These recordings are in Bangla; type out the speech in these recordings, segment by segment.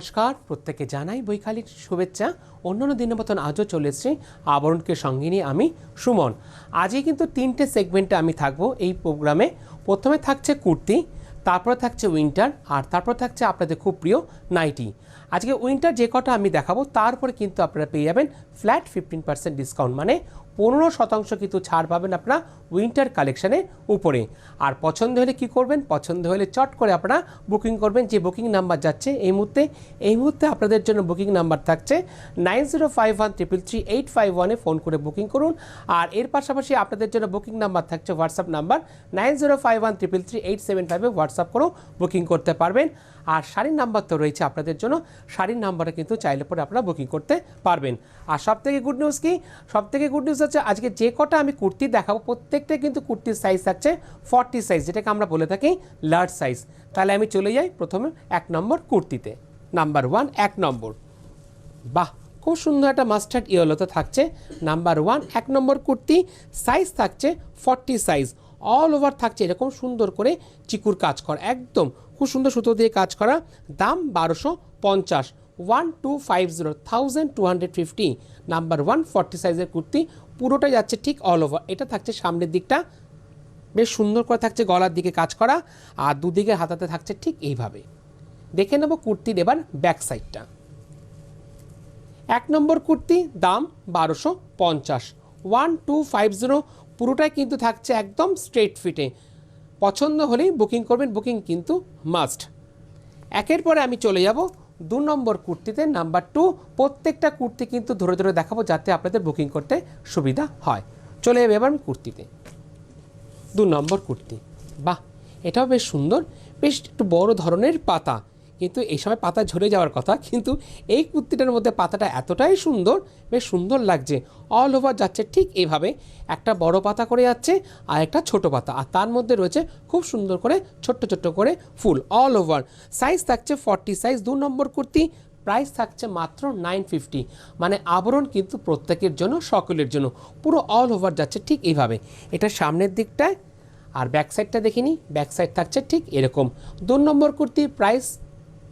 নমস্কার, প্রত্যেককে জানাই বৈকালিক শুভেচ্ছা। অন্যান্য দিনের মতন আজও চলে এসেছি আবরণকে সঙ্গে নিয়ে আমি সুমন। আজকে কিন্তু তিনটে সেগমেন্টে আমি থাকবো এই প্রোগ্রামে। প্রথমে থাকছে কুর্তি, তারপরে থাকছে উইন্টার, আর তারপরে থাকছে আপনাদের খুব প্রিয় নাইটি। আজকে উইন্টার যে কটা আমি দেখাবো তারপরে কিন্তু আপনারা পেয়ে যাবেন ফ্ল্যাট 15% ডিসকাউন্ট, মানে 15% কিন্তু ছাড় পাবেন আপনারা উইন্টার কালেকশানের উপরে। আর পছন্দ হলে কি করবেন, পছন্দ হলে চট করে আপনারা বুকিং করবেন। যে বুকিং নাম্বার যাচ্ছে এই মুহূর্তে আপনাদের জন্য বুকিং নাম্বার থাকছে 9051333851 ফোন করে বুকিং করুন। আর এর পাশাপাশি আপনাদের জন্য বুকিং নাম্বার থাকছে হোয়াটসঅ্যাপ নাম্বার 9051333875 হোয়াটসঅ্যাপ করেও বুকিং করতে পারবেন। আর শাড়ির নাম্বার তো রয়েছে আপনাদের জন্য, শাড়ির নাম্বারে কিন্তু চাইলে পরে আপনারা বুকিং করতে পারবেন। আর সবথেকে গুড নিউজ কি, সবথেকে গুড নিউজ হচ্ছে আজকে যে কটা আমি কুর্তি দেখাবো প্রত্যেকটা কিন্তু কুর্তির সাইজ থাকছে 40 সাইজ, যেটাকে আমরা বলে থাকি লার্জ সাইজ। তাহলে আমি চলে যাই প্রথমে 1 নম্বর কুর্তিতে। নাম্বার 1, 1 নম্বর। বাহ, খুব সুন্দর একটা মাস্টার্ড ইয়েলোতে থাকছে নাম্বার 1 1 নম্বর কুর্তি। সাইজ থাকছে 40 সাইজ, অল ওভার থাকছে এরকম সুন্দর করে চিকুর কাজ করা, একদম খুব সুন্দর সুতো দিয়ে কাজ করা। দাম 1250, 1250 নাম্বার 1 40 সাইজের কুর্তি। পুরোটাই যাচ্ছে ঠিক অল ওভার। এটা থাকছে সামনের দিকটা বেশ সুন্দর করে থাকছে, গলার দিকে কাজ করা, আর দুদিকে হাতাতে থাকছে ঠিক এইভাবে। দেখে নেব কুর্তির এবার ব্যাক সাইডটা। 1 নম্বর কুর্তি, দাম 1250, 1250। পুরোটাই কিন্তু থাকছে একদম স্ট্রেট ফিটে। পছন্দ হলেই বুকিং করবেন, বুকিং কিন্তু মাস্ট। একের পরে আমি চলে যাব 2 নম্বর কুর্তিতে, নাম্বার 2। প্রত্যেকটা কুর্তি কিন্তু ধরে ধরে দেখাবো যাতে আপনাদের বুকিং করতে সুবিধা হয়। চলে যাবে এবার আমি কুর্তিতে। 2 নম্বর কুর্তি, বাহ, এটাও বেশ সুন্দর, বেশ একটু বড় ধরনের পাতা, কিন্তু এই সময় পাতা ঝরে যাওয়ার কথা, কিন্তু এই কুর্তিটার মধ্যে পাতাটা এতটাই সুন্দর, বেশ সুন্দর লাগছে। অল ওভার যাচ্ছে ঠিক এইভাবে, একটা বড় পাতা করে যাচ্ছে আর একটা ছোট পাতা, আর তার মধ্যে রয়েছে খুব সুন্দর করে ছোট্ট ছোট্ট করে ফুল অল ওভার। সাইজ থাকছে 40 সাইজ। 2 নম্বর কুর্তি, প্রাইস থাকছে মাত্র 950, মানে আবরণ কিন্তু প্রত্যেকের জন্য, সকলের জন্য। পুরো অল ওভার যাচ্ছে ঠিক এইভাবে। এটা সামনের দিকটায়, আর ব্যাক সাইডটা দেখিনি, ব্যাক সাইড থাকছে ঠিক এরকম। 2 নম্বর কুর্তি, প্রাইস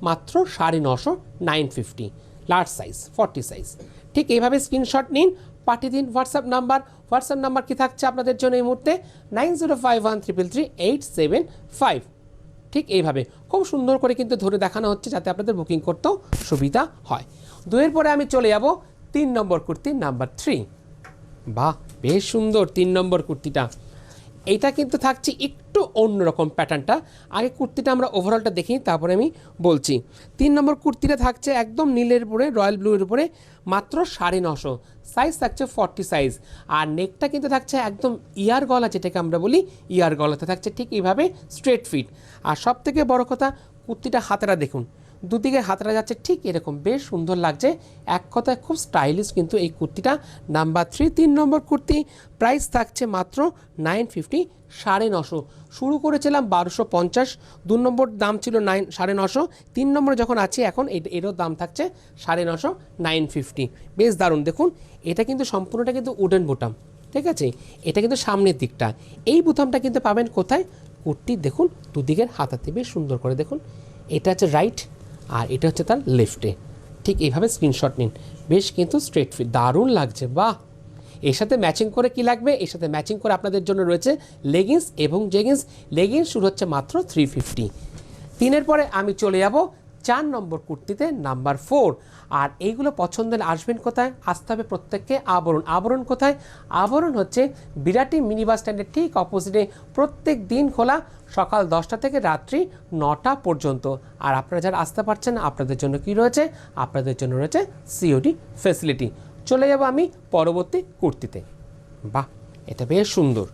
মাত্র 950, 950, লার্জ সাইজ 40 সাইজ। ঠিক এইভাবে স্ক্রিনশট নিন, পাঠিয়ে দিন হোয়াটসঅ্যাপ নাম্বার কি থাকছে আপনাদের জন্য এই মুহূর্তে 9051333875। ঠিক এইভাবে খুব সুন্দর করে কিন্তু ধরে দেখানো হচ্ছে যাতে আপনাদের বুকিং করতেও সুবিধা হয়। 2 পরে আমি চলে যাব 3 নম্বর কুর্তি, নাম্বার 3। বাহ, বেশ সুন্দর 3 নম্বর কুর্তিটা। এইটা কিন্তু থাকছে একটু অন্যরকম প্যাটার্নটা। আগে কুর্তিটা আমরা ওভারঅলটা দেখি, তারপরে আমি বলছি। 3 নম্বর কুর্তিটা থাকছে একদম নীলের উপরে, রয়্যাল ব্লুর উপরে, মাত্র 950। সাইজ থাকছে 40 সাইজ। আর নেকটা কিন্তু থাকছে একদম ইয়ার গলা, যেটাকে আমরা বলি ইয়ার গলাতে থাকছে ঠিক এইভাবে স্ট্রেট ফিট। আর সব থেকে বড় কথা, কুর্তিটা হাতাটা দেখুন, দুদিকে হাতরা যাচ্ছে ঠিক এরকম, বেশ সুন্দর লাগছে। এক কথায় খুব স্টাইলিশ কিন্তু এই কুর্তিটা। নাম্বার 3 3 নম্বর কুর্তি, প্রাইস থাকছে মাত্র 950, 950। শুরু করেছিলাম 1250, 2 নম্বর দাম ছিল 950, 3 নম্বরে যখন আছে এখন এরও দাম থাকছে 950, 950। বেশ দারুণ। দেখুন এটা কিন্তু সম্পূর্ণটা কিন্তু উডেন বোতাম, ঠিক আছে। এটা কিন্তু সামনের দিকটা, এই বোতামটা কিন্তু পাবেন কোথায়, কুর্তির দেখুন দুদিকের হাতাতে, বেশ সুন্দর করে দেখুন। এটা হচ্ছে রাইট আর এটা হচ্ছে তার লেফটে। ঠিক এইভাবে স্ক্রিনশট নিন, বেশ কিন্তু স্ট্রেট ফিট, দারুণ লাগছে। বাহ, এর সাথে ম্যাচিং করে কি লাগবে, এর সাথে ম্যাচিং করে আপনাদের জন্য রয়েছে লেগিংস এবং জেগিংস। লেগিংস শুরু হচ্ছে মাত্র 350। 3 পরে আমি চলে যাব 4 নম্বর কুর্তিতে, নাম্বার 4। আর এইগুলো পছন্দ হলে আসবেন কোথায়, আসতে হবে প্রত্যেককে আবরণ। আবরণ কোথায়, আবরণ হচ্ছে বিরাটি মিনি বাস স্ট্যান্ডের ঠিক অপোজিটে, প্রত্যেক দিন খোলা সকাল 10টা থেকে রাত্রি 9টা পর্যন্ত। আর আপনারা যারা আসতে পারছেন না, আপনাদের জন্য কি রয়েছে, আপনাদের জন্য রয়েছে সিওডি ফ্যাসিলিটি। চলে যাব আমি পরবর্তী কুর্তিতে। বাহ, এটা বেশ সুন্দর।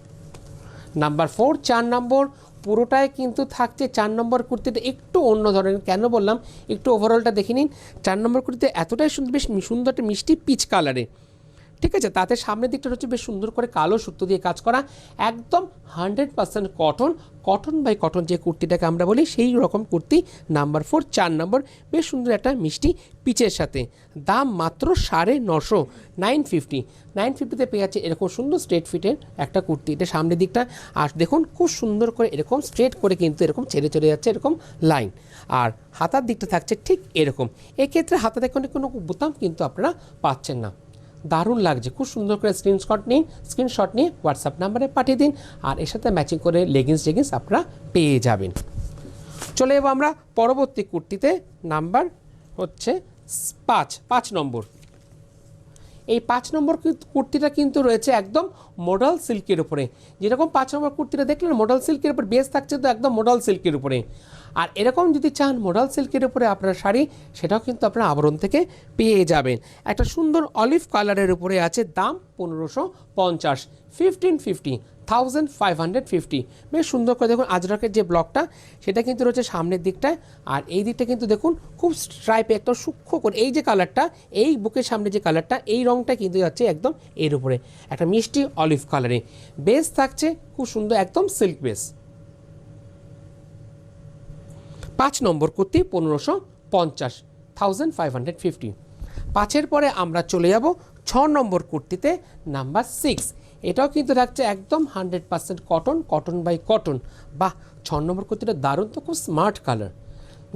নাম্বার 4 4 নম্বর, পুরোটাই কিন্তু থাকছে 4 নম্বর কুর্তিটা একটু অন্য ধরনের। কেন বললাম, একটু ওভারঅলটা দেখে নিন। 4 নম্বর কুর্তিতে এতটাই সুন্দর, বেশ সুন্দর একটা মিষ্টি পিচ কালারে, ঠিক আছে। তাতে সামনের দিকটা হচ্ছে বেশ সুন্দর করে কালো সুতো দিয়ে কাজ করা, একদম 100% কটন, কটন বাই কটন যে কুর্তিটাকে আমরা বলি সেই রকম কুর্তি নাম্বার 4, 4 নম্বর। বেশ সুন্দর একটা মিষ্টি পিচের সাথে, দাম মাত্র 950, 950। 950-তে পেয়ে যাচ্ছে এরকম সুন্দর স্ট্রেট ফিটের একটা কুর্তি। এটা সামনের দিকটা, আর দেখুন খুব সুন্দর করে এরকম স্ট্রেট করে কিন্তু এরকম ছেড়ে চলে যাচ্ছে এরকম লাইন, আর হাতার দিকটা থাকছে ঠিক এরকম। এক্ষেত্রে হাতাতে কোনো বোতাম কিন্তু আপনারা পাচ্ছেন না। দারুণ লাগছে, খুব সুন্দর করে স্ক্রিনশট নিয়ে হোয়াটসঅ্যাপ নাম্বারে পাঠিয়ে দিন, আর এর সাথে ম্যাচিং করে লেগিংস আপনারা পেয়ে যাবেন। চলে যাবো আমরা পরবর্তী কুর্তিতে, নাম্বার হচ্ছে 5 নম্বর। এই 5 নম্বর কুর্তিটা কিন্তু রয়েছে একদম মডেল সিল্কের উপরে। যেরকম 5 নম্বর কুর্তিটা দেখলেন মডেল সিল্কের উপর, বেস থাকছে তো একদম মডেল সিল্কের উপরে। আর এরকম যদি চান মডেল সিল্কের উপরে আপনার শাড়ি, সেটাও কিন্তু আপনার আবরণ থেকে পেয়ে যাবেন। একটা সুন্দর অলিভ কালারের উপরে আছে, দাম 1550, 1550, 1550। বেশ সুন্দর করে দেখুন আজরাকের যে ব্লকটা সেটা কিন্তু রয়েছে সামনের দিকটায়, আর এই দিকটা কিন্তু দেখুন খুব স্ট্রাইপে একটা সূক্ষ্ম করে এই যে কালারটা, এই বুকের সামনে যে কালারটা, এই রঙটা কিন্তু যাচ্ছে একদম এর উপরে একটা মিষ্টি অলিভ কালারে। বেস থাকছে খুব সুন্দর একদম সিল্ক বেস। 5 নম্বর কুর্তি 1550, 1550। 5-এর পরে আমরা চলে যাব 6 নম্বর কুর্তিতে, নাম্বার 6। এটাও কিন্তু থাকছে একদম 100% কটন, কটন বাই কটন। বাহ, 6 নম্বর কুর্তিটা দারুণ তো, খুব স্মার্ট কালার।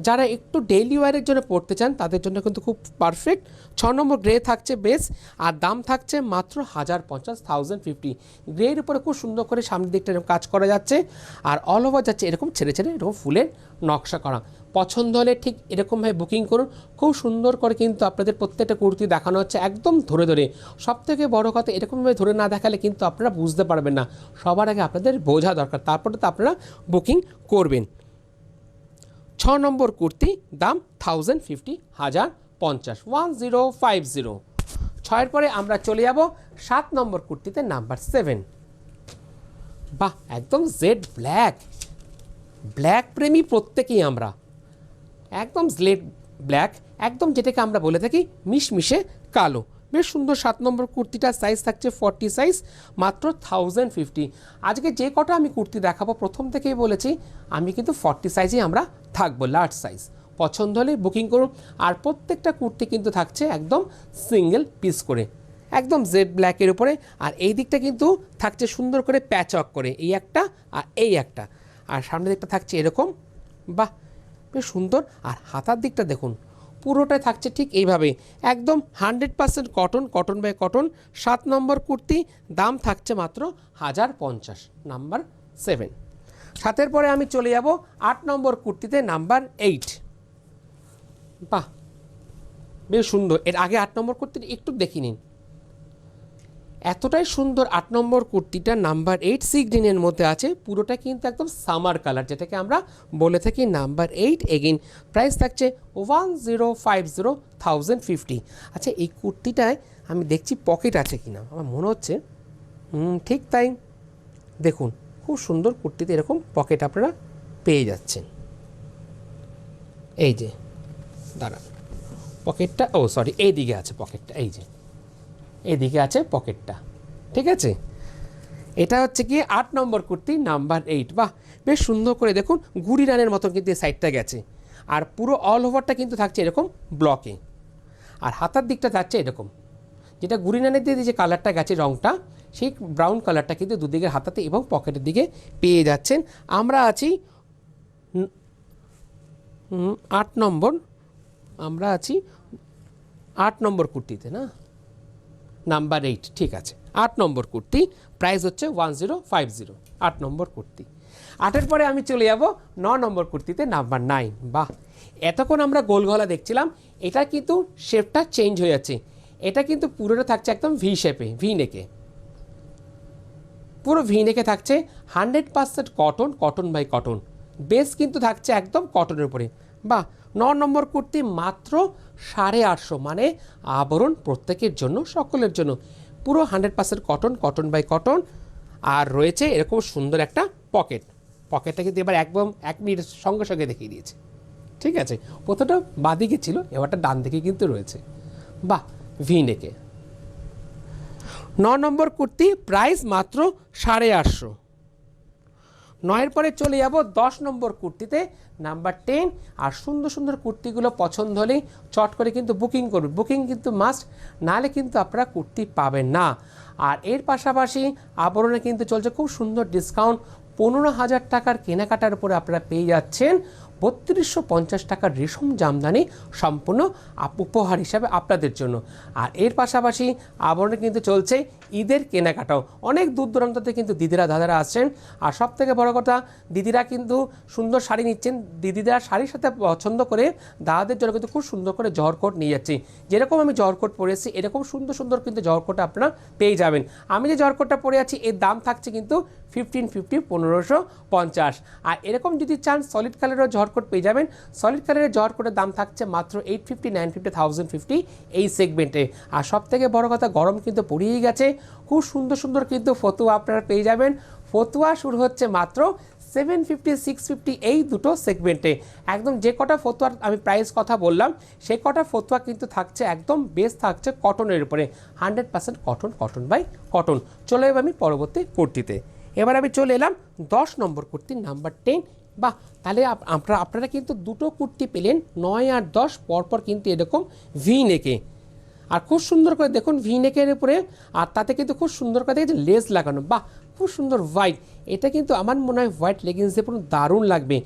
যারা একটু ডেইলি ওয়ারের জন্য পড়তে চান তাদের জন্য কিন্তু খুব পারফেক্ট। 6 নম্বর গ্রে থাকছে বেস, আর দাম থাকছে মাত্র 1050, 1050। গ্রের উপরে খুব সুন্দর করে সামনের দিকটা এরকম কাজ করা যাচ্ছে, আর অল ওভার যাচ্ছে এরকম ছেড়ে ছেড়ে এরকম ফুলের নকশা করা। পছন্দ হলে ঠিক এরকমভাবে বুকিং করুন। খুব সুন্দর করে কিন্তু আপনাদের প্রত্যেকটা কুর্তি দেখানো হচ্ছে একদম ধরে ধরে। সবথেকে বড় কথা, এরকমভাবে ধরে না দেখালে কিন্তু আপনারা বুঝতে পারবেন না। সবার আগে আপনাদের বোঝা দরকার, তারপরে তো আপনারা বুকিং করবেন। 6 নম্বর কুর্তি, দাম 1050, 1050, 1050। 6-এর পরে আমরা চলে যাব 7 নম্বর কুর্তিতে, নাম্বার 7। বাহ, একদম জেড ব্ল্যাক, ব্ল্যাক প্রেমী প্রত্যেকেই আমরা। একদম জেড ব্ল্যাক, একদম যেটাকে আমরা বলে থাকি মিশমিশে কালো। বেশ সুন্দর 7 নম্বর কুর্তিটার সাইজ থাকছে 40 সাইজ, মাত্র 1050। আজকে যে কটা আমি কুর্তি দেখাবো প্রথম থেকেই বলেছি আমি কিন্তু 40 সাইজেই আমরা থাকবো, লার্জ সাইজ। পছন্দ হলে বুকিং করুন। আর প্রত্যেকটা কুর্তি কিন্তু থাকছে একদম সিঙ্গেল পিস করে, একদম জেড ব্ল্যাকের উপরে। আর এই দিকটা কিন্তু থাকছে সুন্দর করে প্যাচ ওয়ার্ক করে, এই একটা আর এই একটা, আর সামনের দিকটা থাকছে এরকম। বাহ, বেশ সুন্দর। আর হাতার দিকটা দেখুন পুরোটাই থাকছে ঠিক এইভাবে, একদম 100% কটন, কটন বাই কটন। 7 নম্বর কুর্তি, দাম থাকছে মাত্র 1050, নাম্বার 7। 7-এর পরে আমি চলে যাব 8 নম্বর কুর্তিতে, নাম্বার 8। বাহ, বেশ সুন্দর। এর আগে 8 নম্বর কুর্তিটা একটু দেখে নিন, এতটাই সুন্দর 8 নম্বর কুর্তিটা নাম্বার 8 সি গ্রিনের মধ্যে আছে। পুরোটা কিন্তু একদম সামার কালার, যেটাকে আমরা বলে থাকি নাম্বার 8। এগেইন প্রাইস থাকছে 1050, 1050। আচ্ছা, এই কুর্তিটায় আমি দেখছি পকেট আছে কিনা, আমার মনে হচ্ছে ঠিক তাই। দেখুন খুব সুন্দর কুর্তিতে এরকম পকেট আপনারা পেয়ে যাচ্ছেন। এই যে দাঁড়ান, পকেটটা এই দিকে আছে পকেটটা, এই যে এদিকে আছে পকেটটা, ঠিক আছে। এটা হচ্ছে কি 8 নম্বর কুর্তি, নাম্বার 8। বাহ, বেশ সুন্দর করে দেখুন গুড়ি রানের মতন কিন্তু এই সাইডটা গেছে, আর পুরো অল ওভারটা কিন্তু থাকছে এরকম ব্লকে। আর হাতার দিকটা থাকছে এরকম, যেটা গুড়ি রানের দিয়ে যে কালারটা গেছে রঙটা, সেই ব্রাউন কালারটা কিন্তু দুদিকের হাতাতে এবং পকেটের দিকে পেয়ে যাচ্ছেন। আমরা আছি 8 নম্বর, আমরা আছি 8 নম্বর কুর্তিতে না, নাম্বার 8, ঠিক আছে। 8 নম্বর কুর্তি, প্রাইস হচ্ছে 1050, 8 নম্বর কুর্তি। 8-এর পরে আমি চলে যাব 9 নম্বর কুর্তিতে, নাম্বার 9। বাহ, এতক্ষণ আমরা গোল গলা দেখছিলাম, এটা কিন্তু শেপটা চেঞ্জ হয়ে যাচ্ছে। এটা কিন্তু পুরোটা থাকছে একদম ভি শেপে, ভি নেকে, পুরো ভি নেকে থাকছে। 100% cotton, cotton by cotton. Base কিন্তু থাকছে একদম কটনের উপরে। বাহ, 9 নম্বর কুর্তি মাত্র 850, মানে আবরণ প্রত্যেকের জন্য, সকলের জন্য। পুরো 100% কটন, কটন বাই কটন। আর রয়েছে এরকম সুন্দর একটা পকেট। পকেটটা কিন্তু এবার একদম 1 মিনিট সঙ্গে সঙ্গে দেখিয়ে দিয়েছে, ঠিক আছে। প্রথমটা বাঁদিকে ছিল, এবারটা ডান দিকে কিন্তু রয়েছে। বাহ, ভি নেকে। 9 নম্বর কুর্তি প্রাইস মাত্র 850। 9-এর পরে চলে যাব 10 নম্বর কুর্তিতে নাম্বার 10। আর সুন্দর সুন্দর কুর্তিগুলো পছন্দ হলেই চট করে কিন্তু বুকিং করুন, বুকিং কিন্তু মাস্ট, নাহলে কিন্তু আপনারা কুর্তি পাবেন না। আর এর পাশাপাশি আবরণে কিন্তু চলছে খুব সুন্দর ডিসকাউন্ট, 15,000 টাকার কেনাকাটার উপরে আপনারা পেয়ে যাচ্ছেন 3250 টাকার রেশম জামদানি সম্পূর্ণ উপহার হিসাবে আপনাদের জন্য। আর এর পাশাপাশি আবরণে কিন্তু চলছে ঈদের কেনাকাটাও, অনেক দূর দূরান্ত থেকে কিন্তু দিদিরা দাদারা আসছেন। আর সব থেকে বড় কথা, দিদিরা কিন্তু সুন্দর শাড়ি নিচ্ছেন, দিদিরা শাড়ির সাথে পছন্দ করে দাদাদের জন্য কিন্তু খুব সুন্দর করে জহরকোট নিয়ে যাচ্ছি। যেরকম আমি জহরকোট পরেছি এরকম সুন্দর সুন্দর কিন্তু জহরকোট আপনারা পেয়ে যাবেন। আমি যে জহরকোটটা পরে আছি এর দাম থাকছে কিন্তু 1550, 1550। আর এরকম যদি চান সলিড কালারের জহরকোট পেয়ে যাবেন। সলিড কালারের জহরকোটের দাম থাকছে মাত্র 850, 950, 1050 এই সেগমেন্টে। আর সব থেকে বড় কথা, গরম কিন্তু পড়েই গেছে, খুব সুন্দর সুন্দর কিন্তু ফতুয়া আপনারা পেয়ে যাবেন। ফতুয়া শুরু হচ্ছে মাত্র 750, 650 এই দুটো সেগমেন্টে। একদম যে কটা ফতুয়ার আমি প্রাইস কথা বললাম সেই কটা ফতুয়া কিন্তু থাকছে একদম বেস থাকছে কটনের উপরে, 100% কটন, কটন বাই কটন। চলে এবার আমি পরবর্তী কুর্তিতে। এবার আমি চলে এলাম 10 নম্বর কুর্তি নাম্বার 10। বাহ, তাহলে আপনারা কিন্তু দুটো কুর্তি পেলেন 9 আর 10 পরপর কিন্তু এরকম ভি নেকে। আর খুব সুন্দর করে দেখুন ভি নেকের উপরে, আর তাতে কিন্তু খুব সুন্দর করে দেখেছেন লেস লাগানো, বাহ খুব সুন্দর হোয়াইট। এটা কিন্তু আমার মনে হয় হোয়াইট লেগিংস দিয়ে পুরো দারুণ লাগবে।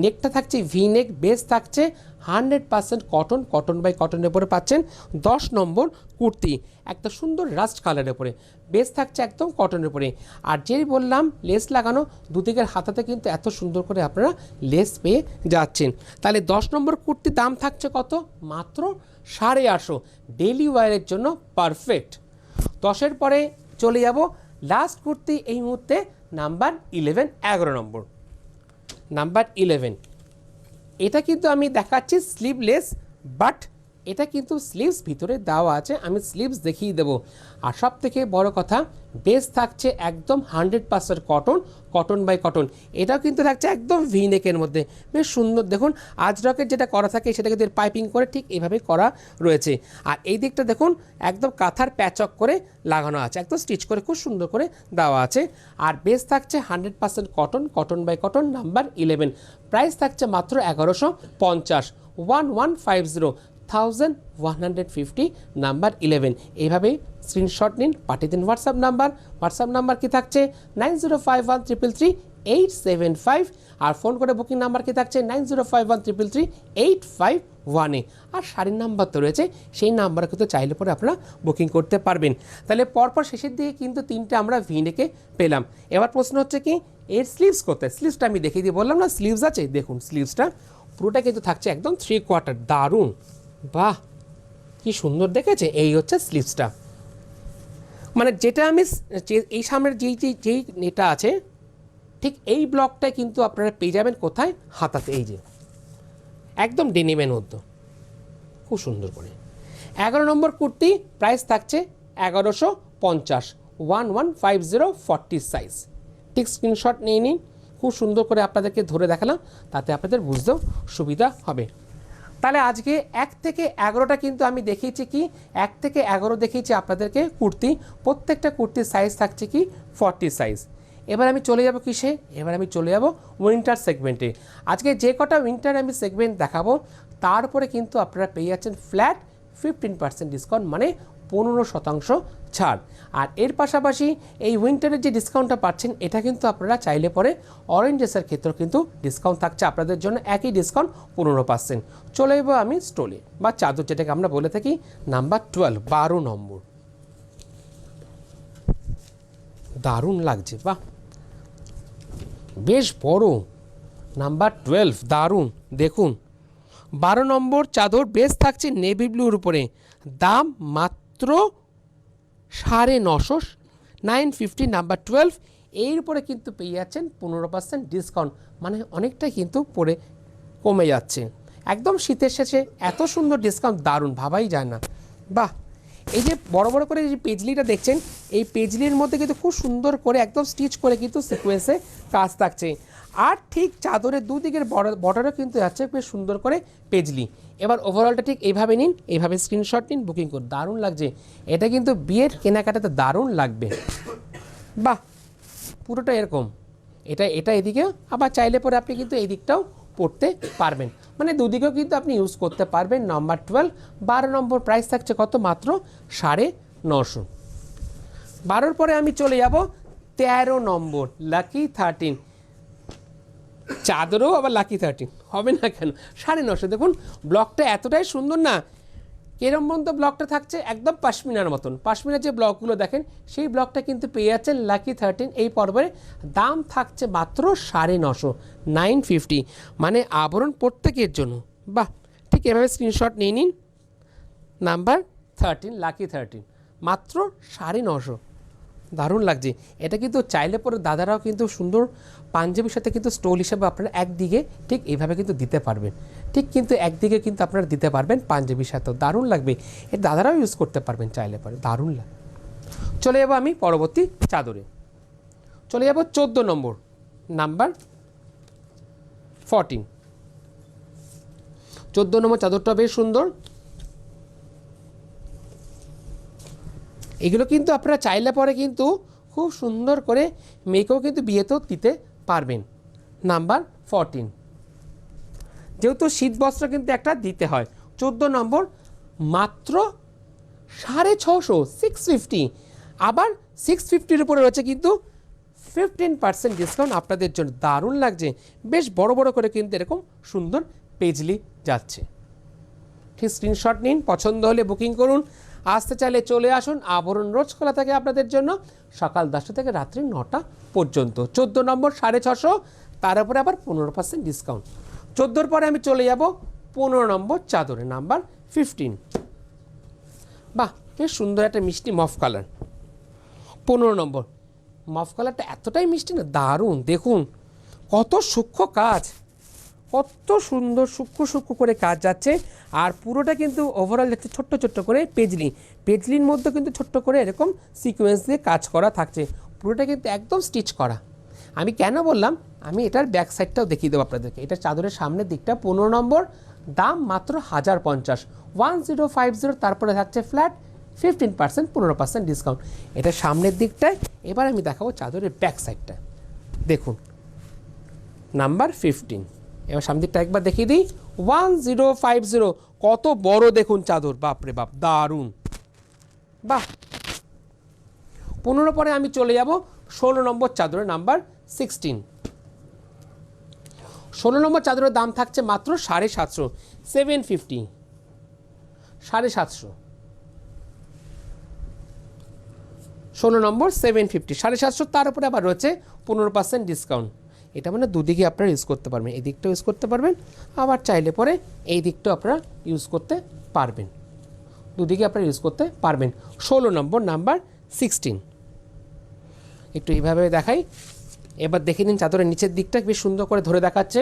নেকটা থাকছে ভি নেক, বেস থাকছে 100% কটন, কটন বাই কটনের উপরে পাচ্ছেন 10 নম্বর কুর্তি, একটা সুন্দর রাস্ট কালারের উপরে, বেস থাকছে একদম কটনের উপরে। আর যেই বললাম লেস লাগানো, দুদিকের হাতাতে কিন্তু এত সুন্দর করে আপনারা লেস পেয়ে যাচ্ছেন। তাহলে 10 নম্বর কুর্তির দাম থাকছে কত? মাত্র 850, ডেইলি ওয়্যারের জন্য পারফেক্ট। 10-এর পরে চলে যাব লাস্ট কুর্তি এই মুহূর্তে নাম্বার 11, 11 নম্বর। নাম্বার 11, এটা কিন্তু আমি দেখাচ্ছি স্লিভলেস, বাট এটা কিন্তু স্লিভস ভিতরে দেওয়া আছে, আমি স্লিভস দেখিয়ে দেবো। আর সব থেকে বড় কথা, বেস থাকছে একদম 100% কটন, কটন বাই কটন। এটাও কিন্তু থাকছে একদম ভি নেকের মধ্যে, বেশ সুন্দর। দেখুন আজরকের যেটা করা থাকে সেটা কিন্তু পাইপিং করে ঠিক এইভাবে করা রয়েছে। আর এই দিকটা দেখুন একদম কাঁথার প্যাচক করে লাগানো আছে, একদম স্টিচ করে খুব সুন্দর করে দেওয়া আছে। আর বেস থাকছে 100% cotton, cotton by cotton. Number 11, price থাকছে মাত্র 1150, 1150, 1150। নাম্বার 11, এইভাবেই স্ক্রিনশট নিন, পাঠিয়ে দিন হোয়াটসঅ্যাপ নাম্বার। হোয়াটসঅ্যাপ নাম্বার কি থাকছে 9051333875। আর ফোন করে বুকিং নাম্বার কি থাকছে 9051333851। আর শাড়ির নাম্বার তো রয়েছে, সেই নাম্বারে কিন্তু চাইলে পরে আপনারা বুকিং করতে পারবেন। তাহলে পরপর শেষের দিকে কিন্তু 3টে আমরা ভি নেকে পেলাম। এবার প্রশ্ন হচ্ছে কি, এর স্লিভস কোথায়? স্লিভসটা আমি দেখিয়ে দিয়ে বললাম না স্লিভস আছে, দেখুন স্লিভসটা পুরোটা কিন্তু থাকছে একদম 3/4, দারুণ, বাহ কি সুন্দর দেখেছে। এই হচ্ছে স্লিভসটা, মানে যেটা আমি এই সামনের যেই এটা আছে ঠিক এই ব্লকটাই কিন্তু আপনারা পেয়ে যাবেন কোথায়? হাতাতে, এই যে একদম ডেনিমের মধ্যে খুব সুন্দর করে। 11 নম্বর কুর্তি প্রাইস থাকছে 1150, 1150, 40 সাইজ। ঠিক স্ক্রিনশট নিয়ে নিন, খুব সুন্দর করে আপনাদেরকে ধরে দেখালাম, তাতে আপনাদের বুঝতেও সুবিধা হবে। তাহলে আজকে 1 থেকে 11টা কিন্তু আমি দেখিয়েছি কি, 1 থেকে 11 দেখিয়েছি আপনাদেরকে কুর্তি, প্রত্যেকটা কুর্তির সাইজ থাকছে কি 40 সাইজ। এবার আমি চলে যাব কিসে? এবার আমি চলে যাব উইন্টার সেগমেন্টে। আজকে যে কটা উইন্টার আমি সেগমেন্ট দেখাবো তারপরে কিন্তু আপনারা পেয়ে যাচ্ছেন ফ্ল্যাট 15% ডিসকাউন্ট, মানে 15% ছাড়। আর এর পাশাপাশি এই উইন্টারের যে ডিসকাউন্টটা পাচ্ছেন এটা কিন্তু আপনারা চাইলে পরে অরেঞ্জেসের ক্ষেত্রেও কিন্তু ডিসকাউন্ট থাকছে আপনাদের জন্য, একই ডিসকাউন্ট 15%। চলে যাবো আমি স্টোলে বা চাদর, যেটাকে আমরা বলে থাকি নাম্বার 12, 12 নম্বর। দারুণ লাগছে, বাহ বেশ বড়। নাম্বার 12, দারুণ। দেখুন 12 নম্বর চাদর, বেস থাকছে নেভি ব্লুর উপরে, দাম মাত্র 950, 950। নাম্বার 12, এর উপরে কিন্তু পেয়ে যাচ্ছেন 15% ডিসকাউন্ট, মানে অনেকটাই কিন্তু পরে কমে যাচ্ছে। একদম শীতের শেষে এত সুন্দর ডিসকাউন্ট, দারুণ, ভাবাই যায় না। বাহ, এই যে বড় বড় করে যে পেজলিটা দেখছেন, এই পেজলির মধ্যে কিন্তু খুব সুন্দর করে একদম স্টিচ করে কিন্তু সিকোয়েন্সে কাজ থাকছে। আর ঠিক চাদরের দুদিকের বর্ডারও কিন্তু যাচ্ছে বেশ সুন্দর করে পেজলি। এবার ওভারঅলটা ঠিক এইভাবে নিন, এইভাবে স্ক্রিনশট নিন, বুকিং করুন। দারুণ লাগছে, এটা কিন্তু বিয়ের কেনাকাটাতে দারুণ লাগবে। বাহ, পুরোটা এরকম, এটা এদিকেও, আবার চাইলে পরে আপনি কিন্তু এই দিকটাও পড়তে পারবেন, মানে দুদিকেও কিন্তু আপনি ইউজ করতে পারবেন। নাম্বার 12, 12 নম্বর প্রাইস থাকছে কত? মাত্র 950। 12-র পরে আমি চলে যাব 13 নম্বর, লাকি 13। চাদরও আবার লাকি 13 হবে না কেন? 950। দেখুন ব্লকটা এতটাই সুন্দর না, কেরম বন্ধ ব্লকটা থাকছে একদম পাশমিনার মতন। পাশমিনার যে ব্লকগুলো দেখেন সেই ব্লকটা কিন্তু পেয়ে যাচ্ছেন লাকি 13 এই পর্বের। দাম থাকছে মাত্র 950, 950, মানে আবরণ প্রত্যেকের জন্য। বাহ, ঠিক এভাবে স্ক্রিনশট নিয়ে নিন। নাম্বার 13, লাকি 13, মাত্র 950। দারুণ লাগছে, এটা কিন্তু চাইলে পরে দাদারাও কিন্তু সুন্দর পাঞ্জাবির সাথে কিন্তু স্টোল হিসেবে আপনারা একদিকে ঠিক এইভাবে কিন্তু দিতে পারবেন, ঠিক কিন্তু একদিকে কিন্তু আপনারা দিতে পারবেন পাঞ্জাবির সাথেও, দারুণ লাগবে। এটা দাদারাও ইউজ করতে পারবেন চাইলে পরে, দারুণ লাগে। চলে যাবো আমি পরবর্তী চাদরে, চলে যাব 14 নম্বর, নাম্বার 14। 14 নম্বর চাদরটা বেশ সুন্দর। এগুলো কিন্তু আপনারা চাইলে পরে কিন্তু খুব সুন্দর করে মেয়েকেও কিন্তু বিয়েতেও দিতে পারবেন। নাম্বার 14, যেহেতু শীত বস্ত্র কিন্তু একটা দিতে হয়। 14 নম্বর, মাত্র 650, 650। আবার 650-র উপরে রয়েছে কিন্তু 15% ডিসকাউন্ট আপনাদের জন্য। দারুণ লাগছে, বেশ বড় বড় করে কিন্তু এরকম সুন্দর পেজলি যাচ্ছে। ঠিক স্ক্রিনশট নিন, পছন্দ হলে বুকিং করুন। আসতে চাইলে চলে আসুন, আবরণ রোজ খোলা থাকে আপনাদের জন্য সকাল 10টা থেকে রাত্রি 9টা পর্যন্ত। 14 নম্বর 650, তার উপরে আবার 15% ডিসকাউন্ট। 14-র পরে আমি চলে যাব 15 নম্বর চাদরে, নাম্বার 15। বাহ, বেশ সুন্দর একটা মিষ্টি মফ কালার। 15 নম্বর মফ কালারটা এতটাই মিষ্টি না, দারুণ। দেখুন কত সূক্ষ্ম কাজ, কত সুন্দর সূক্ষ্ম সূক্ষ্ম করে কাজ যাচ্ছে। আর পুরোটা কিন্তু ওভারঅল যাচ্ছে ছোট্ট ছোট্ট করে পেজলি, পেজলির মধ্যে কিন্তু ছোট্ট করে এরকম সিকোয়েন্স দিয়ে কাজ করা থাকছে। পুরোটা কিন্তু একদম স্টিচ করা। আমি কেন বললাম, আমি এটার ব্যাক সাইডটাও দেখিয়ে দেবো আপনাদেরকে। এটা চাদরের সামনের দিকটা। 15 নম্বর, দাম মাত্র 1050, 1050। তারপরে থাকছে ফ্ল্যাট 15%, 15% ডিসকাউন্ট। এটা সামনের দিকটায়। এবার আমি দেখাবো চাদরের ব্যাক সাইডটা। দেখুন নাম্বার 15। এবার সামনের দিকটা একবার দেখিয়ে দিই, 1050। কত বড় দেখুন চাদর, বাপরে বাপ, দারুণ। বাহ, 15 পরে আমি চলে যাব 16 নম্বর চাদরের, নাম্বার 16। 16 নম্বর চাদরের দাম থাকছে মাত্র 750, 750, 750। 16 নম্বর 750, 750। তার উপরে আবার রয়েছে 15% ডিসকাউন্ট। এটা মানে দুদিকে আপনারা ইউজ করতে পারবেন, এই দিকটাও ইউজ করতে পারবেন, আবার চাইলে পরে এই দিকটাও আপনারা ইউজ করতে পারবেন, দুদিকে আপনারা ইউজ করতে পারবেন। 16 নম্বর, নাম্বার 16। একটু এইভাবে দেখাই, এবার দেখে নিন চাদরের নিচের দিকটা বেশ সুন্দর করে ধরে দেখাচ্ছে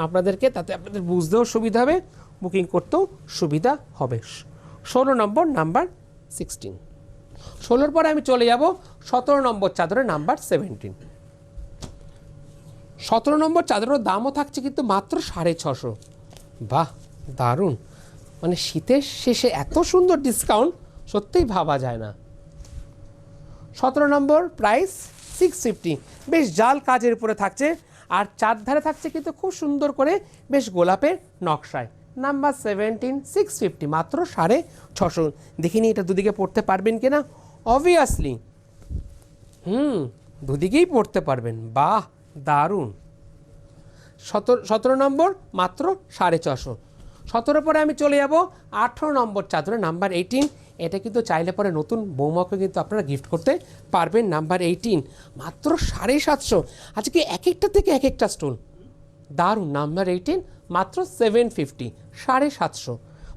আপনাদেরকে, তাতে আপনাদের বুঝতেও সুবিধা হবে, বুকিং করতেও সুবিধা হবে। 16 নম্বর, নাম্বার 16। 16-র পরে আমি চলে যাব 17 নম্বর চাদরের, নাম্বার 17। 17 নম্বর চাদরের দামও থাকছে কিন্তু মাত্র 650। বাহ, দারুণ, মানে শীতের শেষে এত সুন্দর ডিসকাউন্ট সত্যিই ভাবা যায় না। 17 নম্বর প্রাইস 650, বেশ জাল কাজের উপরে থাকছে। আর চারধারে থাকছে কিন্তু খুব সুন্দর করে বেশ গোলাপের নকশায়। নাম্বার 17, 650, মাত্র 650। দেখিনি এটা দুদিকে পড়তে পারবেন কিনা, অবভিয়াসলি দুদিকেই পড়তে পারবেন। বাহ, দারুণ। 17 নম্বর মাত্র 650। 17 পরে আমি চলে যাব 18 নম্বর চাদরে, নাম্বার 18। এটা কিন্তু চাইলে পরে নতুন বৌমাকে কিন্তু আপনারা গিফট করতে পারবেন। নাম্বার 18, মাত্র 750। আজকে এক একটা থেকে এক একটা স্টোন, দারুণ। নাম্বার 18, মাত্র 750, 750।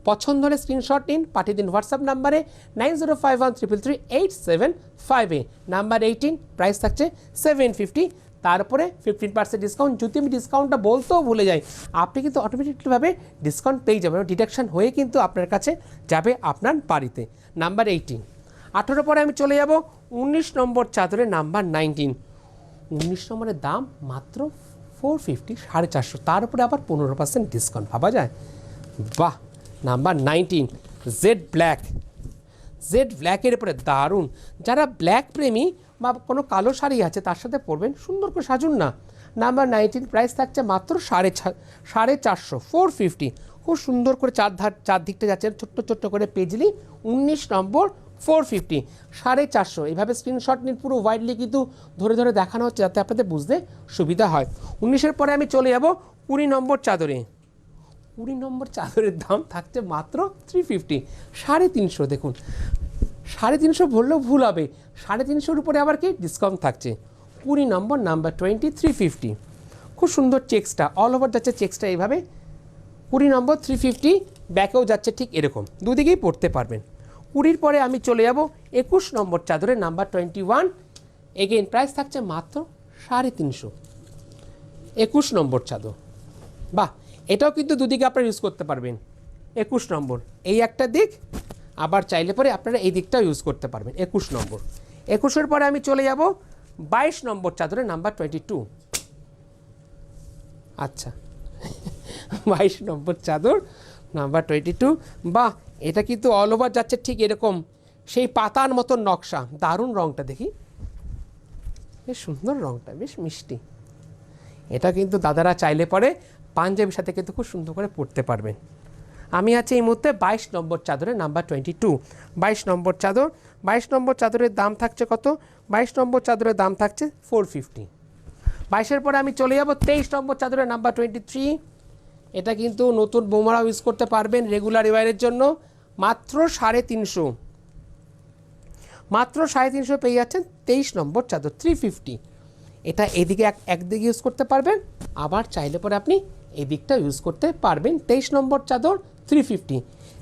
পছন্দ হলে স্ক্রিনশট নিন, পাঠিয়ে দিন হোয়াটসঅ্যাপ নাম্বারে 9051333875। নাম্বার 18, প্রাইস থাকছে 750, তারপরে 15% ডিসকাউন্ট। যদি আমি ডিসকাউন্টটা বলতেও ভুলে যাই, আপনি কিন্তু অটোমেটিকলিভাবে ডিসকাউন্ট পেয়ে যাবেন, ডিডাকশন হয়ে কিন্তু আপনার কাছে যাবে আপনার বাড়িতে। নাম্বার 18। 18 পরে আমি চলে যাব 19 নম্বর চাদরে, নাম্বার 19। 19 নম্বরের দাম মাত্র 450, 450, তার উপরে আবার 15% ডিসকাউন্ট, ভাবা যায়? বাহ। Number 19, jet black. জেড ব্ল্যাকের উপরে দারুণ, যারা ব্ল্যাক প্রেমী বা কোনো কালো শাড়ি আছে তার সাথে পরবেন, সুন্দর করে সাজুন না। নাম্বার 19, প্রাইস থাকছে মাত্র 450, 450। খুব সুন্দর করে চারদিকটা যাচ্ছে ছোট্ট ছোট্ট করে পেজলি। 19 নম্বর 450, 450। এইভাবে স্ক্রিনশট নিন, পুরো ওয়াইডলি কিন্তু ধরে ধরে দেখানো হচ্ছে যাতে আপনাদের বুঝতে সুবিধা হয়। 19-এর পরে আমি চলে যাব 20 নম্বর চাদরে। 20 নম্বর চাদরের দাম থাকছে মাত্র 350, 350। দেখুন 350 বললেও ভুল হবে, 350-এর উপরে আবার কি ডিসকাউন্ট থাকছে। 20 নম্বর নাম্বার 20, 350। খুব সুন্দর চেক্সটা, অল ওভার যাচ্ছে চেক্সটা এইভাবে। 20 নম্বর 350, ব্যাকেও যাচ্ছে ঠিক এরকম, দুদিকেই পড়তে পারবেন। 20-র পরে আমি চলে যাব 21 নম্বর চাদরের নাম্বার 21। এগেইন প্রাইস থাকছে মাত্র 350, 21 নম্বর চাদর। বাহ, এটাও কিন্তু দুদিকে আপনারা ইউজ করতে পারবেন। 21 নম্বর এই একটা দিক, আবার চাইলে পরে আপনারা এই দিকটাও ইউজ করতে পারবেন। 21 নম্বর। 21-এর পরে আমি চলে যাব 22 নম্বর চাদরের নাম্বার 22। আচ্ছা 22 নম্বর চাদর নাম্বার 22। বাহ, এটা কিন্তু অল ওভার যাচ্ছে ঠিক এরকম, সেই পাতার মতন নকশা। দারুণ রঙটা, দেখি বেশ সুন্দর রঙটা, বেশ মিষ্টি। এটা কিন্তু দাদারা চাইলে পরে পাঞ্জাবির সাথে কিন্তু খুব সুন্দর করে পরতে পারবেন। আমি আছি এই মুহূর্তে 22 নম্বর চাদরের নাম্বার 22। 22 নম্বর চাদর। 22 নম্বর চাদরের দাম থাকছে কত? 22 নম্বর চাদরের দাম থাকছে 450। 22-এর পরে আমি চলে যাব 23 নম্বর চাদরের নাম্বার 23। এটা কিন্তু নতুন বৌমারাও ইউজ করতে পারবেন রেগুলার ওয়্যারের জন্য। মাত্র 350, মাত্র 350 পেয়ে যাচ্ছেন 23 নম্বর চাদর 350। এটা এদিকে একদিকে ইউজ করতে পারবেন, আবার চাইলে পরে আপনি এই দিকটা ইউজ করতে পারবেন। 23 নম্বর চাদর 350।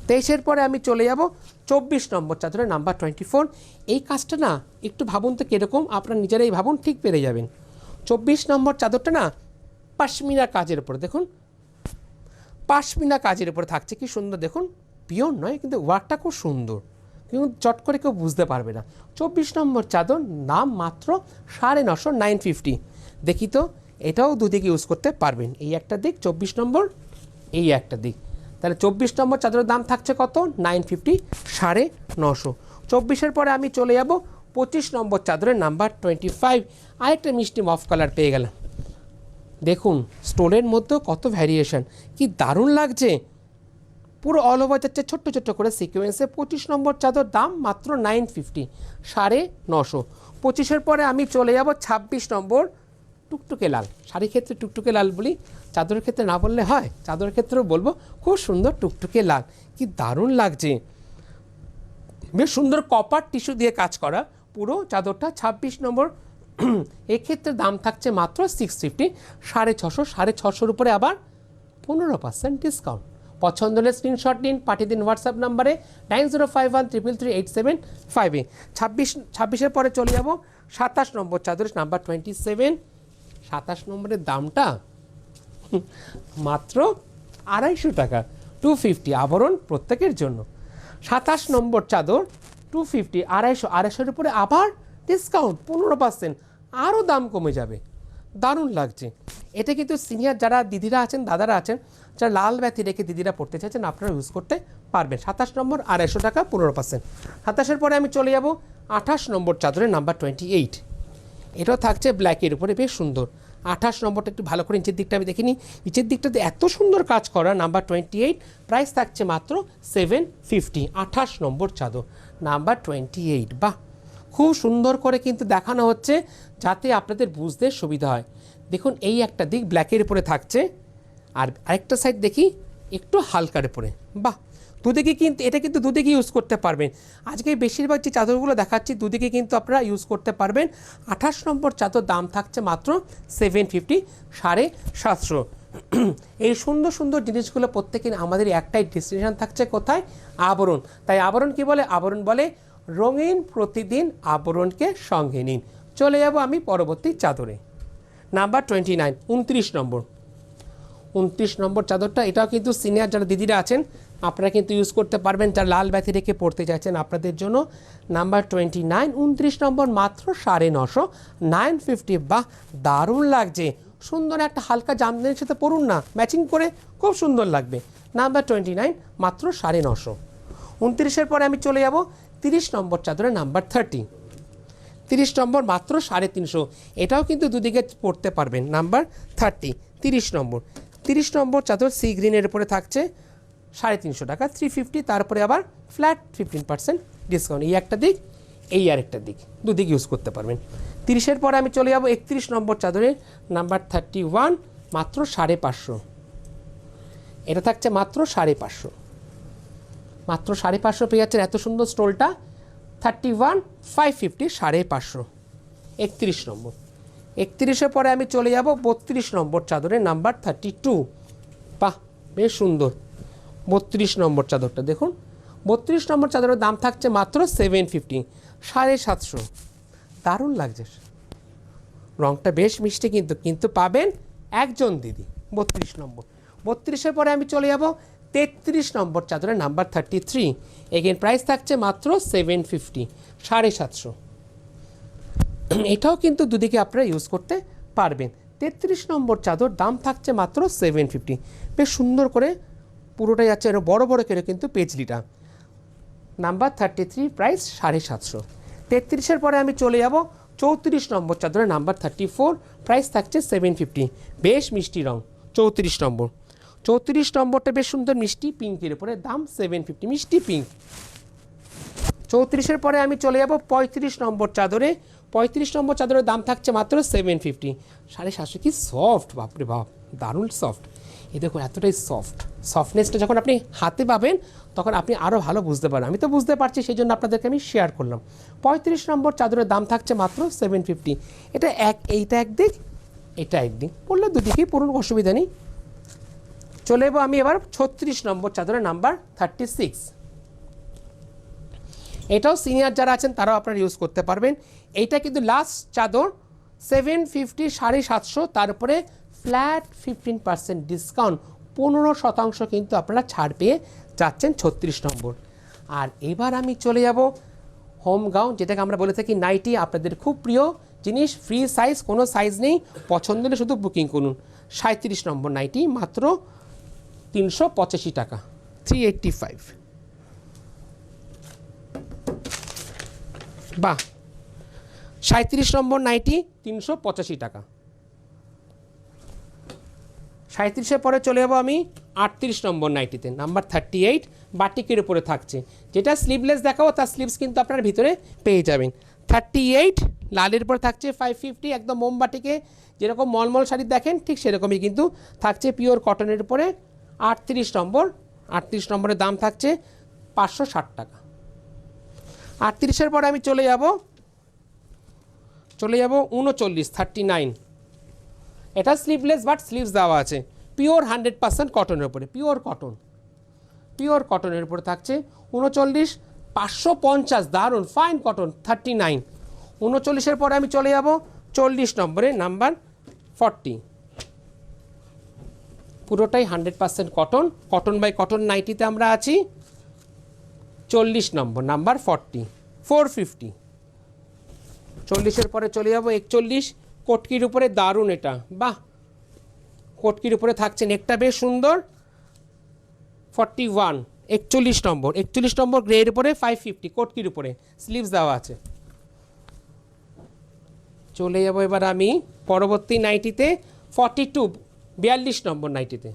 23-এর পরে আমি চলে যাব 24 নম্বর চাদরের নাম্বার 24। এই কাজটা না একটু ভাবুন তো কীরকম, আপনারা নিজেরাই ভাবুন, ঠিক পেরে যাবেন। 24 নম্বর চাদরটা না পাশমিনা কাজের উপরে, দেখুন পাশমিনা কাজের উপরে থাকছে, কি সুন্দর দেখুন। পিওর নয় কিন্তু ওয়ার্কটা খুব সুন্দর, কিন্তু চট করে কেউ বুঝতে পারবে না। 24 নম্বর চাদর, নাম মাত্র 950, 950। দেখি তো, এটাও দুদিকে ইউজ করতে পারবেন। এই একটা দিক 24 নম্বর, এই একটা দিক। তাহলে 24 নম্বর চাদরের দাম থাকছে কত? 950, 950। 24-এর পরে আমি চলে যাব 25 নম্বর চাদরের নাম্বার 25। আরেকটা মিষ্টি মফ কালার পেয়ে গেলাম। দেখুন স্টোনের মধ্যেও কত ভ্যারিয়েশন, কি দারুণ লাগছে। পুরো অল ওভার যাচ্ছে ছোট্ট ছোট্ট করে সিকোয়েন্সে। 25 নম্বর চাদর, দাম মাত্র 950, 950। 25-এর পরে আমি চলে যাব 26 নম্বর টুকটুকে লাল। শাড়ির ক্ষেত্রে টুকটুকে লাল বলি, চাদরের ক্ষেত্রে না বললে হয়, চাদরের ক্ষেত্রেও বলবো। খুব সুন্দর টুকটুকে লাল, কি দারুণ লাগছে। বেশ সুন্দর কপার টিস্যু দিয়ে কাজ করা পুরো চাদরটা। 26 নম্বর, এক্ষেত্রে দাম থাকছে মাত্র 650, 650। 650-এর উপরে আবার 15% ডিসকাউন্ট। পছন্দ হলে স্ক্রিনশট নিন, পাঠিয়ে দিন হোয়াটসঅ্যাপ নাম্বারে 9051333875-এ। 26-এর পরে চলে যাব 27 নম্বর চাদরের নাম্বার 27। 27 নম্বরের দামটা মাত্র 250 টাকা, 250। আবরণ প্রত্যেকের জন্য। 27 নম্বর চাদর 250, 250। 250-এর উপরে আবার ডিসকাউন্ট 15%, আরও দাম কমে যাবে। দারুণ লাগছে। এটা কিন্তু সিনিয়র যারা দিদিরা আছেন, দাদারা আছেন, যারা লাল ব্যাথি রেখে দিদিরা পড়তে চাইছেন, আপনারা ইউজ করতে পারবেন। 27 নম্বর 250 টাকা, 15%। 27-এর পরে আমি চলে যাব 28 নম্বর চাদরের নাম্বার 28। এটাও থাকছে ব্ল্যাকের উপরে, বেশ সুন্দর। 28 নম্বরটা একটু ভালো করে নিচের দিকটা আমি দেখিনি, নিচের দিকটাতে এত সুন্দর কাজ করা। নাম্বার 28, প্রাইস থাকছে মাত্র 750। 28 নম্বর চাদর নাম্বার 28। বাহ, খুব সুন্দর করে কিন্তু দেখানো হচ্ছে যাতে আপনাদের বুঝতে সুবিধা হয়। দেখুন এই একটা দিক ব্ল্যাকের উপরে থাকছে, আর আরেকটা সাইড দেখি একটু হালকার উপরে। বাহ, দুদিকে কিন্তু এটা কিন্তু দুদিকে ইউজ করতে পারবেন। আজকে বেশিরভাগ যে চাদরগুলো দেখাচ্ছি দুদিকে কিন্তু আপনারা ইউজ করতে পারবেন। 28 নম্বর চাদর, দাম থাকছে মাত্র 750, 750। এই সুন্দর সুন্দর জিনিসগুলো প্রত্যেকে আমাদের একটাই ডেস্টিনেশন থাকছে, কোথায়? আবরণ। তাই আবরণ কি বলে? আবরণ বলে রঙিন প্রতিদিন আবরণকে সঙ্গে নিন। চলে যাব আমি পরবর্তী চাদরে, নাম্বার 29, 29 নম্বর। 29 নম্বর চাদরটা, এটাও কিন্তু সিনিয়র যারা দিদিরা আছেন আপনারা কিন্তু ইউজ করতে পারবেন, যারা লাল ব্যাথি রেখে পড়তে চাইছেন আপনাদের জন্য। নাম্বার 29, 29 নম্বর, মাত্র 950, 950। বাহ, দারুণ লাগছে। সুন্দর একটা হালকা জামদানির সাথে পরুন না, ম্যাচিং করে খুব সুন্দর লাগবে। নাম্বার 29 মাত্র 950। 29-এর পরে আমি চলে যাব 30 নম্বর চাদরে নাম্বার 30। 30 নম্বর মাত্র 350। এটাও কিন্তু দুদিকে পড়তে পারবেন। নাম্বার 30, 30 নম্বর। 30 নম্বর চাদর সি গ্রিনের উপরে থাকছে 350 টাকা, 350। তারপরে আবার ফ্ল্যাট 15% ডিসকাউন্ট। এই একটা দিক, এই আরেকটা দিক, দুদিক ইউজ করতে পারবেন। 30-এর পরে আমি চলে যাব 31 নম্বর চাদরে নাম্বার 31, মাত্র 550। এটা থাকছে মাত্র 550। মাত্র 550 পেয়ে যাচ্ছেন এত সুন্দর স্টোলটা। 31, 550, 550। 31 নম্বর। 31-এর পরে আমি চলে যাব 32 নম্বর চাদরে নাম্বার 32। বাহ, বেশ সুন্দর 32 নম্বর চাদরটা দেখুন। 32 নম্বর চাদরের দাম থাকছে মাত্র 750, 750। দারুণ লাগছে, রঙটা বেশ মিষ্টি কিন্তু পাবেন একজন দিদি। 32 নম্বর। 32-এর পরে আমি চলে যাব 33 নম্বর চাদরে নাম্বার 33। এগেন প্রাইস থাকছে মাত্র 750, 750। এটাও কিন্তু দুদিকে আপনারা ইউজ করতে পারবেন। 33 নম্বর চাদর দাম থাকছে মাত্র 750। বেশ সুন্দর করে পুরোটাই যাচ্ছে, এর বড় বড় করে কিন্তু পেজলিটা। Number 33, price 750। 33-এর পরে আমি চলে যাব 34 নম্বর চাদরে নাম্বার 34। প্রাইস থাকছে 750। বেশ মিষ্টি রং 34 নম্বর। 34 নম্বরটা বেশ সুন্দর মিষ্টি পিঙ্কের উপরে, দাম 750, মিষ্টি পিঙ্ক। 34-এর পরে আমি চলে যাব 35 নম্বর চাদরে। 35 নম্বর চাদরের দাম থাকছে মাত্র 750, 750। কি সফট, বাপরে বাপ, দারুণ সফট। এই দেখুন এতটাই সফটনেসটা যখন আপনি হাতে পাবেন তখন আপনি আরও ভালো বুঝতে পারবেন। আমি তো বুঝতে পারছি, সেই জন্য আপনাদেরকে আমি শেয়ার করলাম। 35 নম্বর চাদরের দাম থাকছে মাত্র 750। এইটা একদিক, এটা একদিক, পড়লে দুদিকেই পড়ুন, অসুবিধা নেই। চলে যাবো আমি এবার 36 নম্বর চাদরের নাম্বার 36। এটাও সিনিয়র যারা আছেন তারাও আপনারা ইউজ করতে পারবেন। এইটা কিন্তু লাস্ট চাদর 750, 750। তারপরে ফ্ল্যাট 15% ডিসকাউন্ট, 15% কিন্তু আপনারা ছাড় পেয়ে যাচ্ছেন 36 নম্বর। আর এবার আমি চলে যাব হোম গাউন, যেটাকে আমরা বলে থাকি নাইটি। আপনাদের খুব প্রিয় জিনিস, ফ্রি সাইজ, কোনো সাইজ নেই, পছন্দ হলে শুধু বুকিং করুন। 37 নম্বর নাইটি মাত্র 385 টাকা, 385। বাহ, 37 নম্বর নাইটি 385 টাকা। 37-এর পরে চলে যাবো আমি 38 নম্বর নাইটিতে, নাম্বার 38, বাটিকের উপরে থাকছে। যেটা স্লিভলেস দেখাবো তার স্লিভস কিন্তু আপনার ভিতরে পেয়ে যাবেন। 38 লালের উপরে থাকছে 550, একদম মোমবাটিকে যেরকম মলমল শাড়ি দেখেন ঠিক সেরকমই কিন্তু থাকছে, পিওর কটনের উপরে। 38 নম্বর। 38 নম্বরের দাম থাকছে 560 টাকা। 38-এর পরে আমি চলে যাব 39, 39। এটা স্লিভলেস বাট স্লিভস দেওয়া আছে, পিওর 100% কটনের উপরে, পিওর কটনের উপরে থাকছে 39, 550। দারুণ ফাইন কটন, 39। 39-এর পরে আমি চলে যাব 40 নম্বরে, নাম্বার 40। পুরোটাই 100% কটন বাই কটন নাইটিতে আমরা আছি। 40 নম্বর, নাম্বার 40, 450। 40-এর পরে চলে যাব 41, কটকির উপরে, দারুণ এটা, বাহ, কটকির উপরে থাকছে, নেকটা বেশ সুন্দর। 41, 41 নম্বর, 41 নম্বর গ্রের উপরে 550, কটকির উপরে, স্লিভস দেওয়া আছে। চলে যাব এবার আমি পরবর্তী নাইটিতে 42, 42 নম্বর নাইটিতে।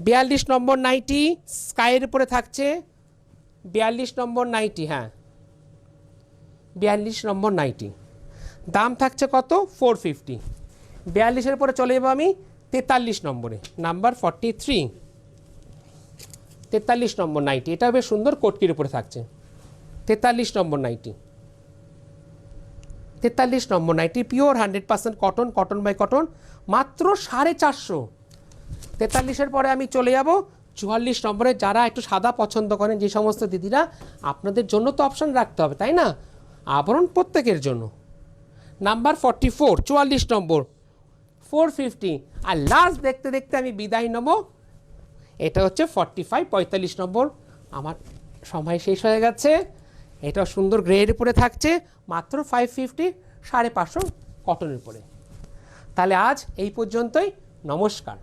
42 নম্বর নাইটি স্কাইয়ের উপরে থাকছে, 42 নম্বর নাইটি, হ্যাঁ 42 নম্বর নাইটি, দাম থাকছে কত, 450। 42-এর পরে চলে যাবো আমি 43 নম্বরে, নাম্বার 43। 43 নম্বর নাইটি, এটা বেশ সুন্দর, কটকির উপরে থাকছে। 43 number nightie, 43 number nightie, pure 100% cotton by cotton, মাত্র 450। 43-এর পরে আমি চলে যাব 44 নম্বরে। যারা একটু সাদা পছন্দ করেন, যে সমস্ত দিদিরা, আপনাদের জন্য তো অপশান রাখতে হবে, তাই না, আবরণ প্রত্যেকের জন্য। নাম্বার 44, 44 নম্বর, 450। আর লাস্ট দেখতে দেখতে আমি বিদায় নেব, এটা হচ্ছে 45, 45 নম্বর। আমার সময় শেষ হয়ে গেছে। এটা সুন্দর গ্রের উপরে থাকছে, মাত্র 550, 550 কটনের উপরে। তাহলে আজ এই পর্যন্তই, নমস্কার।